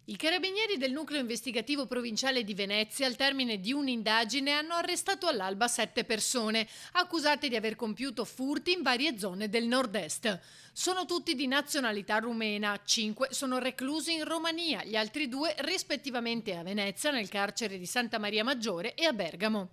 I carabinieri del nucleo investigativo provinciale di Venezia, al termine di un'indagine, hanno arrestato all'alba 7 persone, accusate di aver compiuto furti in varie zone del nord-est. Sono tutti di nazionalità rumena, 5 sono reclusi in Romania, gli altri 2 rispettivamente a Venezia, nel carcere di Santa Maria Maggiore, e a Bergamo.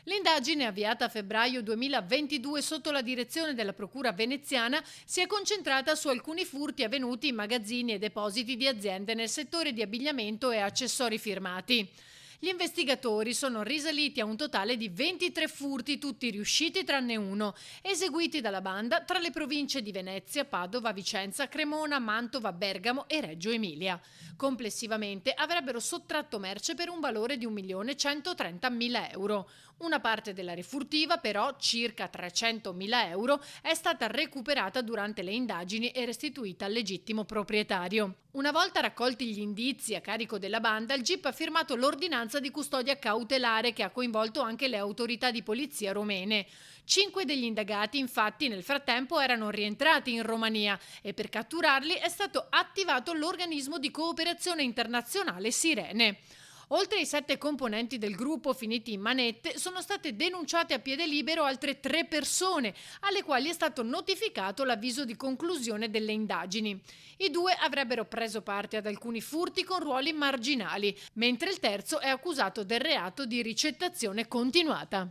L'indagine, avviata a febbraio 2022 sotto la direzione della Procura veneziana, si è concentrata su alcuni furti avvenuti in magazzini e depositi di aziende nel settore di abbigliamento e accessori firmati. Gli investigatori sono risaliti a un totale di 23 furti, tutti riusciti tranne uno, eseguiti dalla banda tra le province di Venezia, Padova, Vicenza, Cremona, Mantova, Bergamo e Reggio Emilia. Complessivamente avrebbero sottratto merce per un valore di 1.130.000 euro. Una parte della refurtiva, però, circa 300.000 euro, è stata recuperata durante le indagini e restituita al legittimo proprietario. Una volta raccolti gli indizi a carico della banda, il GIP ha firmato l'ordinanza di custodia cautelare che ha coinvolto anche le autorità di polizia romene. 5 degli indagati, infatti, nel frattempo erano rientrati in Romania e per catturarli è stato attivato l'organismo di cooperazione internazionale Sirene. Oltre ai 7 componenti del gruppo finiti in manette, sono state denunciate a piede libero altre 3 persone, alle quali è stato notificato l'avviso di conclusione delle indagini. I 2 avrebbero preso parte ad alcuni furti con ruoli marginali, mentre il terzo è accusato del reato di ricettazione continuata.